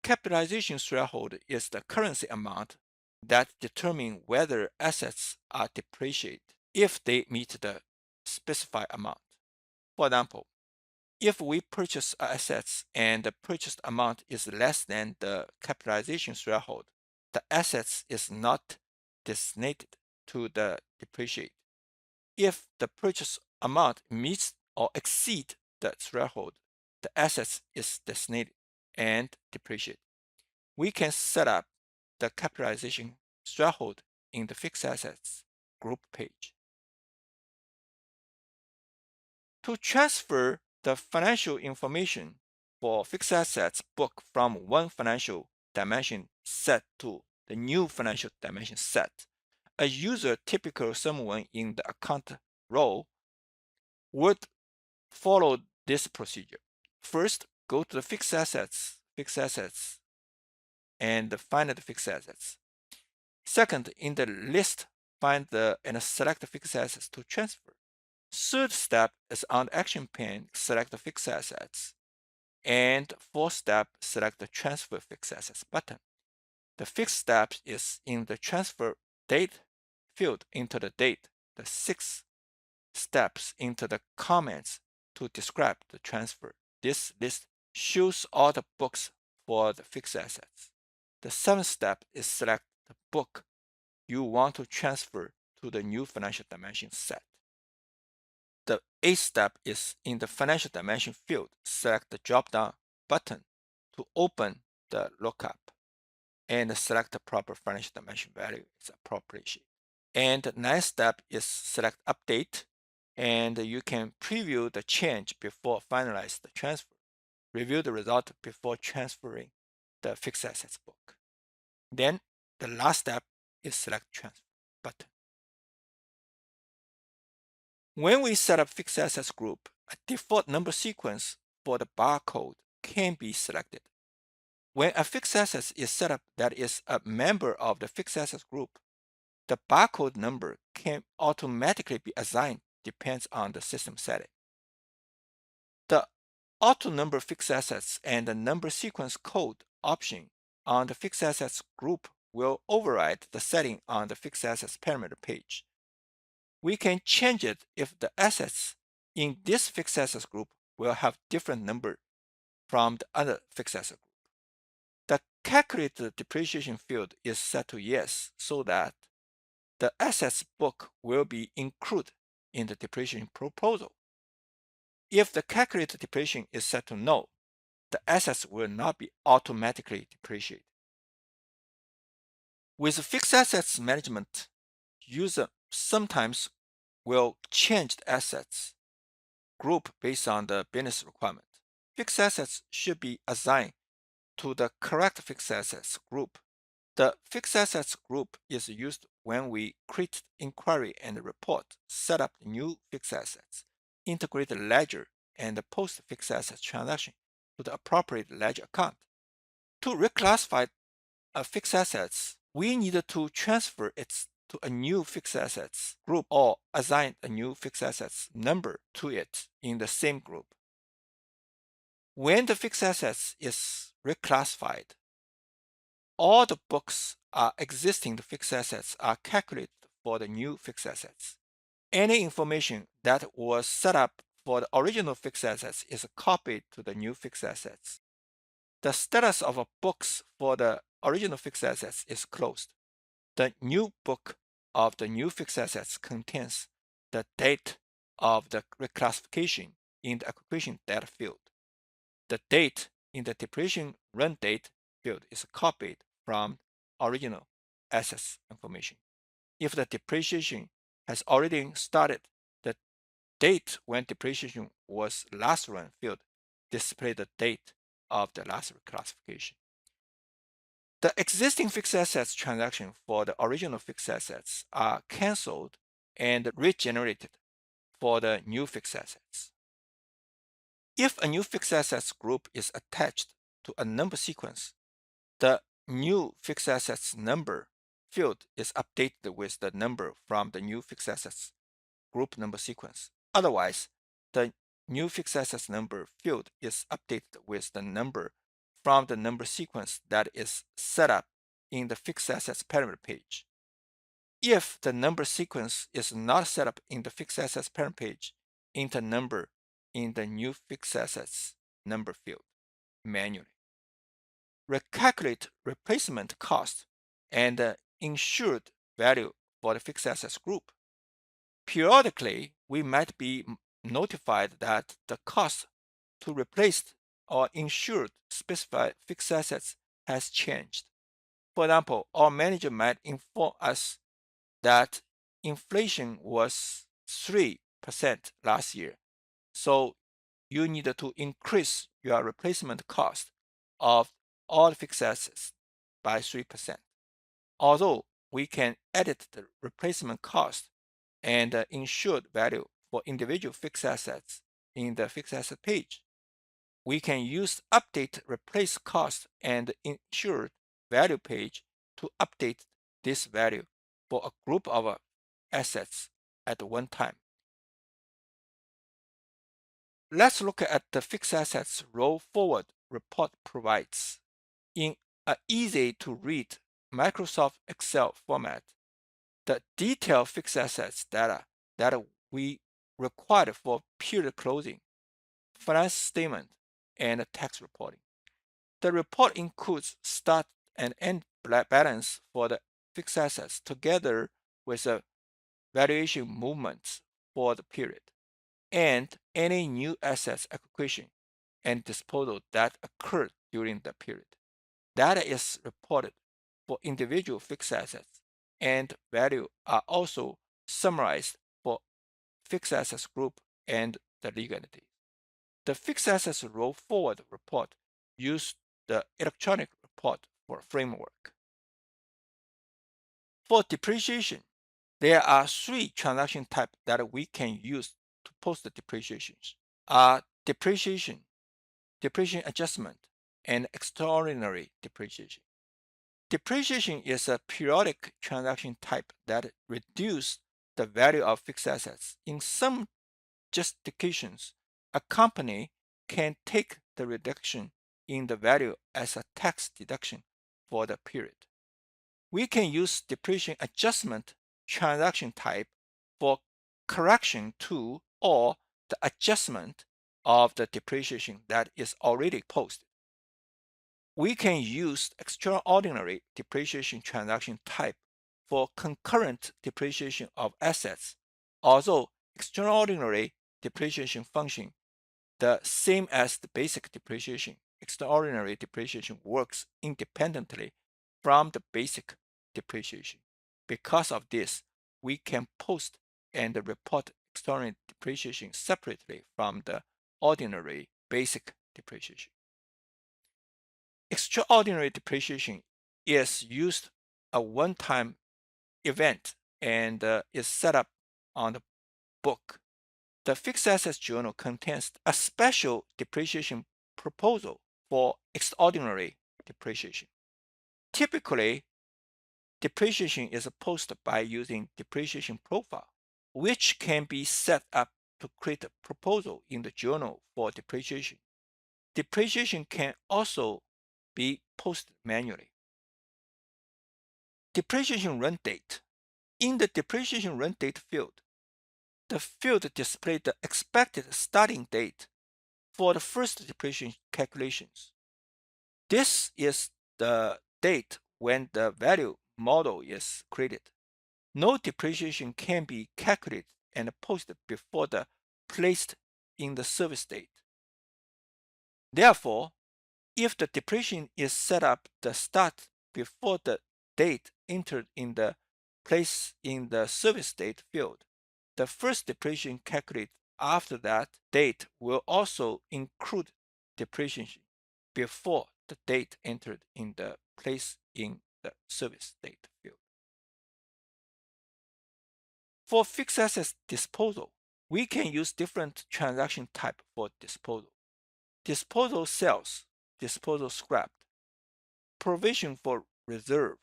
[SPEAKER 2] Capitalization threshold is the currency amount that determines whether assets are depreciated if they meet the specified amount. For example, if we purchase assets and the purchased amount is less than the capitalization threshold, the assets is not designated to the depreciate. If the purchase amount meets or exceeds the threshold, the assets is designated and depreciated. We can set up the capitalization threshold in the fixed assets group page. To transfer the financial information for fixed assets book from one financial dimension set to the new financial dimension set, a user, typically someone in the account role, would follow this procedure. First, go to the fixed assets, and find the fixed assets. Second, in the list, find and select the fixed assets to transfer. Third step is on the action pane, select the fixed assets. And fourth step, select the transfer fixed assets button. The fifth step is in the transfer date field, enter the date. The sixth steps into the comments to describe the transfer. This list shows all the books for the fixed assets. The seventh step is select the book you want to transfer to the new financial dimension set. The eighth step is in the financial dimension field, select the drop-down button to open the lookup and select the proper financial dimension value is appropriate. And the ninth step is select update, and you can preview the change before finalize the transfer. Review the result before transferring the fixed assets book. Then the last step is select transfer button. When we set up fixed assets group, a default number sequence for the barcode can be selected. When a fixed asset is set up that is a member of the fixed assets group, the barcode number can automatically be assigned depends on the system setting. The auto number fixed assets and the number sequence code option on the fixed assets group will override the setting on the fixed assets parameter page. We can change it if the assets in this fixed assets group will have different number from the other fixed asset group. The calculated depreciation field is set to yes so that the assets book will be included in the depreciation proposal. If the calculated depreciation is set to no, the assets will not be automatically depreciated. With fixed assets management, user sometimes will change the assets group based on the business requirement. Fixed assets should be assigned to the correct fixed assets group. The fixed assets group is used when we create inquiry and report, set up new fixed assets, integrate the ledger, and post fixed assets transaction to the appropriate ledger account. To reclassify a fixed assets, we need to transfer it to a new fixed assets group or assign a new fixed assets number to it in the same group. When the fixed assets is reclassified, all the books are existing fixed assets are calculated for the new fixed assets. Any information that was set up for the original fixed assets is copied to the new fixed assets. The status of books for the original fixed assets is closed. The new book of the new fixed assets contains the date of the reclassification in the acquisition data field. The date in the depreciation run date field is copied from original assets information. If the depreciation has already started, the date when depreciation was last run field display the date of the last reclassification. The existing fixed assets transaction for the original fixed assets are canceled and regenerated for the new fixed assets. If a new fixed assets group is attached to a number sequence, the new fixed assets number field is updated with the number from the new fixed assets group number sequence. Otherwise, the new fixed assets number field is updated with the number from the number sequence that is set up in the fixed assets parameter page. If the number sequence is not set up in the fixed assets parameter page, enter number in the new fixed assets number field manually. Recalculate replacement cost and insured value for the fixed assets group. Periodically, we might be notified that the cost to replace or insure specified fixed assets has changed. For example, our manager might inform us that inflation was 3% last year, so you need to increase your replacement cost of all fixed assets by 3%. Although we can edit the replacement cost and insured value for individual fixed assets in the fixed asset page, we can use update replace cost and insured value page to update this value for a group of assets at one time. Let's look at the fixed assets roll forward report provides. In an easy to read Microsoft Excel format, the detailed fixed assets data that we required for period closing, finance statement, and tax reporting. The report includes start and end balance for the fixed assets together with the valuation movements for the period. and any new assets acquisition and disposal that occurred during the period. Data is reported for individual fixed assets, and value are also summarized for fixed assets group and the legal entity. The fixed assets roll forward report uses the electronic report for framework. For depreciation, there are three transaction types that we can use to post the depreciations. Depreciation, depreciation adjustment, and extraordinary depreciation. Depreciation is a periodic transaction type that reduces the value of fixed assets. In some justifications, a company can take the reduction in the value as a tax deduction for the period. We can use depreciation adjustment transaction type for correction to or the adjustment of the depreciation that is already posted. We can use extraordinary depreciation transaction type for concurrent depreciation of assets, although extraordinary depreciation function the same as the basic depreciation. Extraordinary depreciation works independently from the basic depreciation. Because of this, we can post and report extraordinary depreciation separately from the ordinary basic depreciation. Extraordinary depreciation is used a one-time event and is set up on the book. The fixed assets journal contains a special depreciation proposal for extraordinary depreciation. Typically, depreciation is posted by using depreciation profile, which can be set up to create a proposal in the journal for depreciation. Depreciation can also be posted manually. Depreciation run date. In the depreciation run date field, the field displays the expected starting date for the first depreciation calculations. This is the date when the value model is created. No depreciation can be calculated and posted before the placed in the service date. Therefore, if the depreciation is set up the start before the date entered in the place in the service date field, the first depreciation calculated after that date will also include depreciation before the date entered in the place in the service date field. For fixed assets disposal, we can use different transaction type for disposal. Disposal sales, disposal scrap, provision for reserve,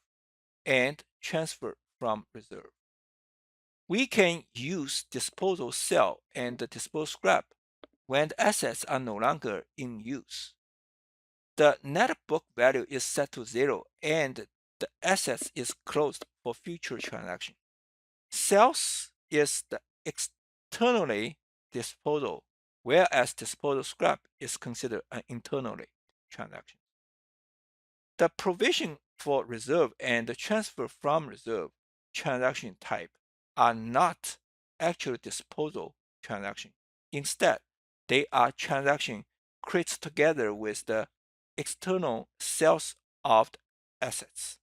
[SPEAKER 2] and transfer from reserve. We can use disposal sale and disposal scrap when the assets are no longer in use. The net book value is set to 0 and the assets is closed for future transaction. Sales is the externally disposal, whereas disposal scrap is considered an internally transaction. The provision for reserve and the transfer from reserve transaction type are not actual disposal transaction. Instead, they are transaction created together with the external sales of the assets.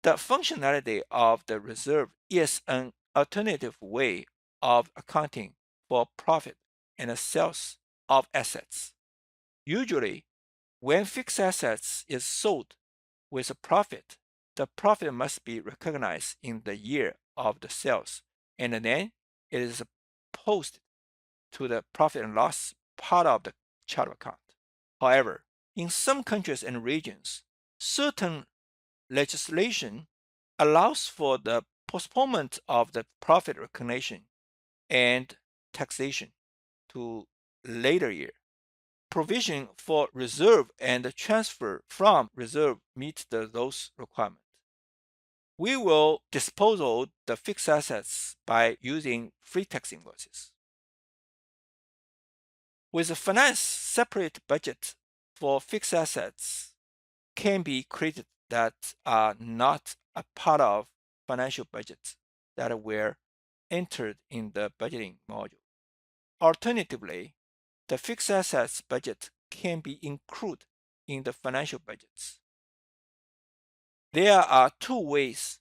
[SPEAKER 2] The functionality of the reserve is an alternative way of accounting for profit and sales of assets. Usually, when fixed assets is sold with a profit, the profit must be recognized in the year of the sales, and then it is posted to the profit and loss part of the chart account. However, in some countries and regions, certain legislation allows for the postponement of the profit recognition and taxation to later year. Provision for reserve and transfer from reserve meet those requirements. We will dispose of the fixed assets by using free tax invoices. With a finance separate budget for fixed assets can be created that are not a part of financial budgets that were entered in the budgeting module. Alternatively, the fixed assets budget can be included in the financial budgets. There are two ways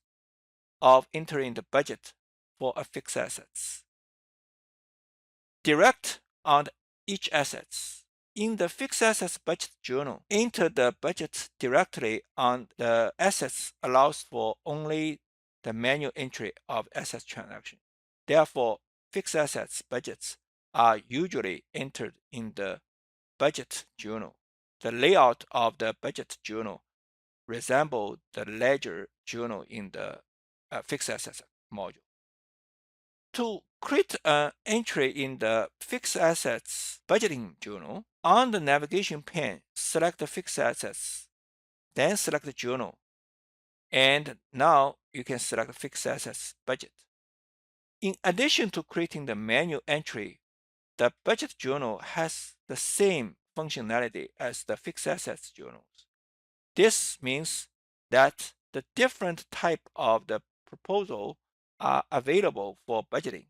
[SPEAKER 2] of entering the budget for a fixed assets. Direct on each assets. In the fixed assets budget journal, enter the budget directly on the assets allows for only the manual entry of assets transaction. Therefore, fixed assets budgets are usually entered in the budget journal. The layout of the budget journal resembles the ledger journal in the fixed assets module. To create an entry in the fixed assets budgeting journal, on the navigation pane, select the fixed assets, then select the journal, and now you can select the fixed assets budget. In addition to creating the manual entry, the budget journal has the same functionality as the fixed assets journals. This means that the different type of the proposal are available for budgeting.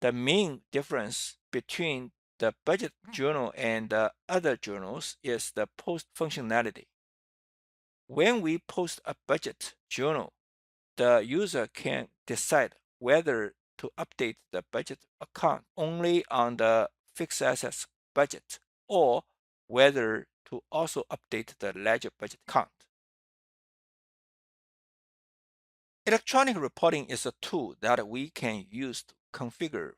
[SPEAKER 2] The main difference between the budget journal and the other journals is the post functionality. When we post a budget journal, the user can decide whether to update the budget account only on the fixed assets budget or whether to also update the ledger budget account. Electronic reporting is a tool that we can use to configure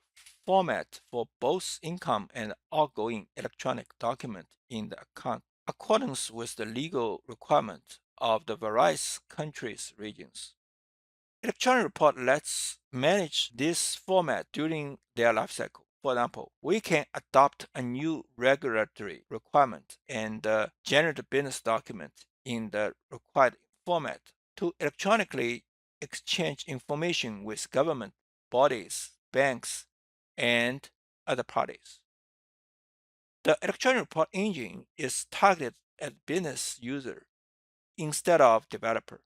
[SPEAKER 2] format for both income and outgoing electronic document in the account accordance with the legal requirement of the various countries' regions. Electronic report lets manage this format during their life cycle. For example, we can adopt a new regulatory requirement and generate a business document in the required format to electronically exchange information with government bodies, banks, and other parties. The electronic report engine is targeted at business user instead of developer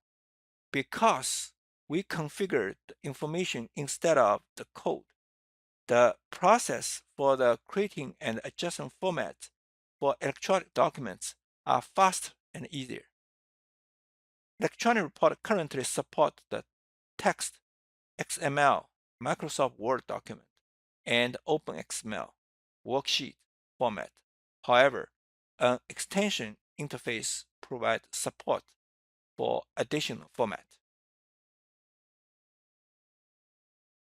[SPEAKER 2] because we configured the information instead of the code. The process for the creating and adjusting format for electronic documents are faster and easier. Electronic report currently support the text, XML, Microsoft Word document, and OpenXML worksheet format. However, an extension interface provides support for additional format.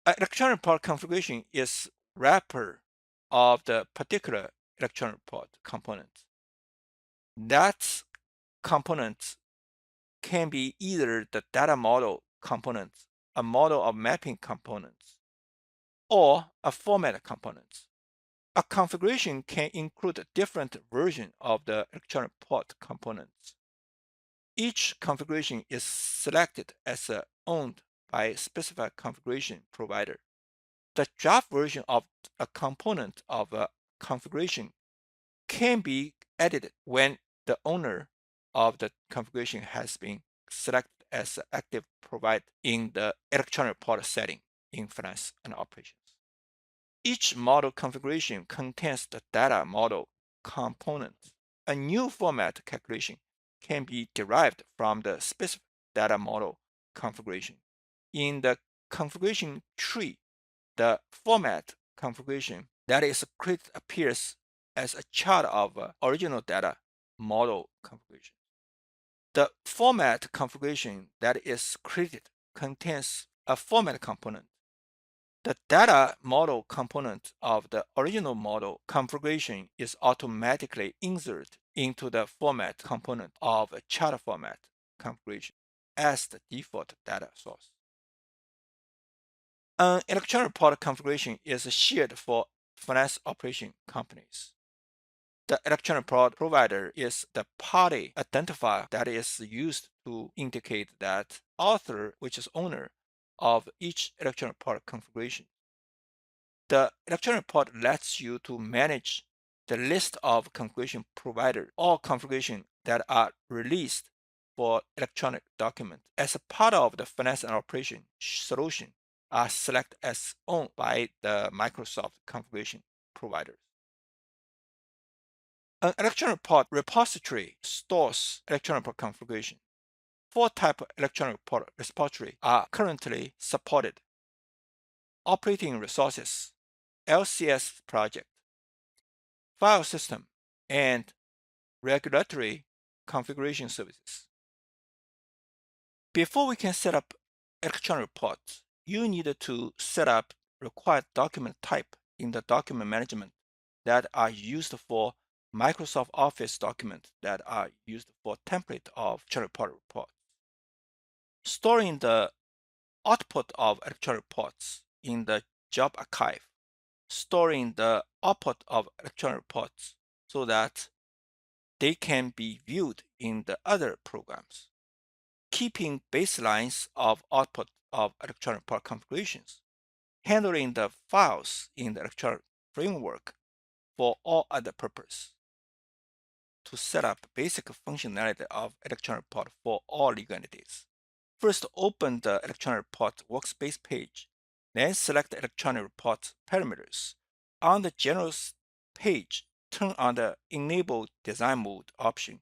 [SPEAKER 2] An electronic report configuration is wrapper of the particular electronic report component. That component can be either the data model component, a model of mapping components, or a format component. A configuration can include different versions of the electronic report components. Each configuration is selected as owned by a specified configuration provider. The draft version of a component of a configuration can be edited when the owner of the configuration has been selected as an active provider in the electronic report setting in finance and operations. Each model configuration contains the data model component. A new format calculation can be derived from the specific data model configuration. In the configuration tree, the format configuration that is created appears as a chart of original data model configuration. The format configuration that is created contains a format component. The data model component of the original model configuration is automatically inserted into the format component of a chart format configuration as the default data source. An electronic report configuration is shared for finance operation companies. The electronic report provider is the party identifier that is used to indicate that author, which is owner of each electronic report configuration. The electronic report lets you to manage the list of configuration providers or configuration that are released for electronic document as a part of the finance and operation solution are selected as owned by the Microsoft configuration providers. An electronic report repository stores electronic report configuration. 4 types of electronic report repository are currently supported: operating resources, LCS project, file system, and regulatory configuration services. Before we can set up electronic reports, you need to set up required document type in the document management that are used for Microsoft Office documents that are used for template of electronic reports. Storing the output of electronic reports in the job archive. Storing the output of electronic reports so that they can be viewed in the other programs. Keeping baselines of output of electronic report configurations. Handling the files in the electronic framework for all other purposes. To set up basic functionality of electronic report for all legal entities. First, open the electronic report workspace page. Then select the electronic report parameters. On the general page, turn on the Enable Design Mode option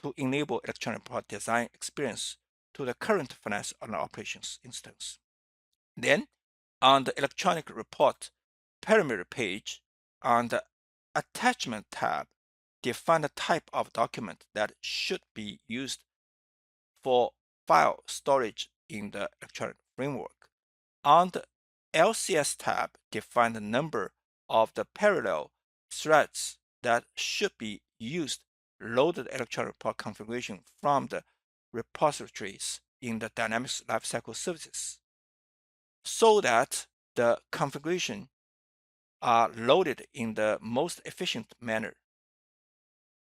[SPEAKER 2] to enable electronic report design experience to the current finance and operations instance. Then, on the electronic report parameter page, on the Attachment tab, define the type of document that should be used for file storage in the electronic framework. On the LCS tab, define the number of the parallel threads that should be used. Load the electronic report configuration from the repositories in the Dynamics Lifecycle Services so that the configuration are loaded in the most efficient manner.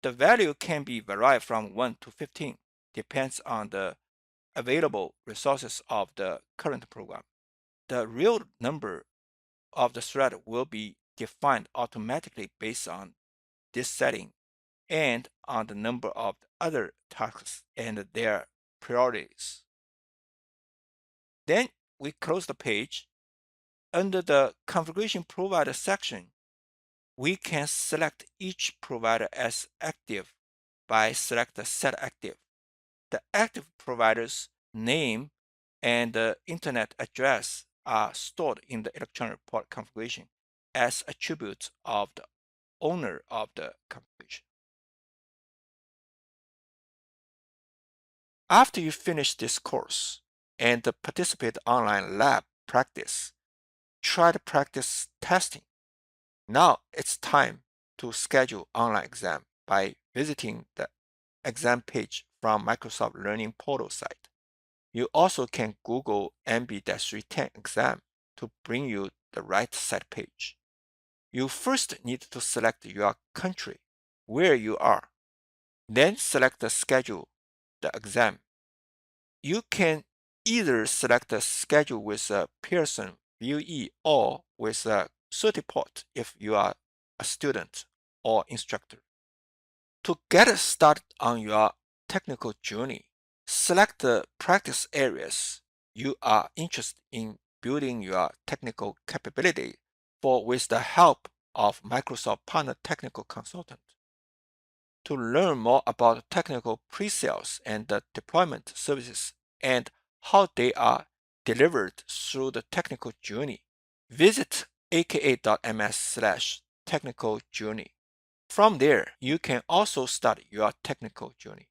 [SPEAKER 2] The value can be varied from 1 to 15, depends on the available resources of the current program. The real number of the thread will be defined automatically based on this setting and on the number of other tasks and their priorities. Then we close the page. Under the Configuration Provider section, we can select each provider as active by select the Set Active. The active provider's name and the internet address are stored in the electronic report configuration as attributes of the owner of the configuration. After you finish this course and participate online lab practice, try to practice testing. Now it's time to schedule online exam by visiting the exam page from Microsoft Learning Portal site. You also can Google MB-310 exam to bring you the right site page. You first need to select your country where you are, then select the schedule the exam. You can either select the schedule with a Pearson VUE or with a Certiport if you are a student or instructor. To get started on your technical journey, select the practice areas you are interested in building your technical capability for with the help of Microsoft Partner Technical Consultant. To learn more about technical pre-sales and the deployment services and how they are delivered through the technical journey, visit aka.ms/technical journey. From there, you can also start your technical journey.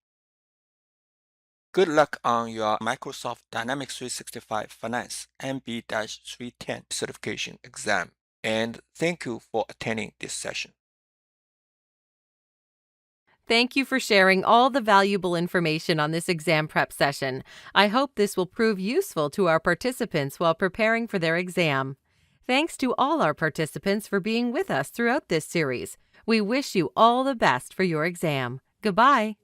[SPEAKER 2] Good luck on your Microsoft Dynamics 365 Finance MB-310 certification exam, and thank you for attending this session.
[SPEAKER 1] Thank you for sharing all the valuable information on this exam prep session. I hope this will prove useful to our participants while preparing for their exam. Thanks to all our participants for being with us throughout this series. We wish you all the best for your exam. Goodbye.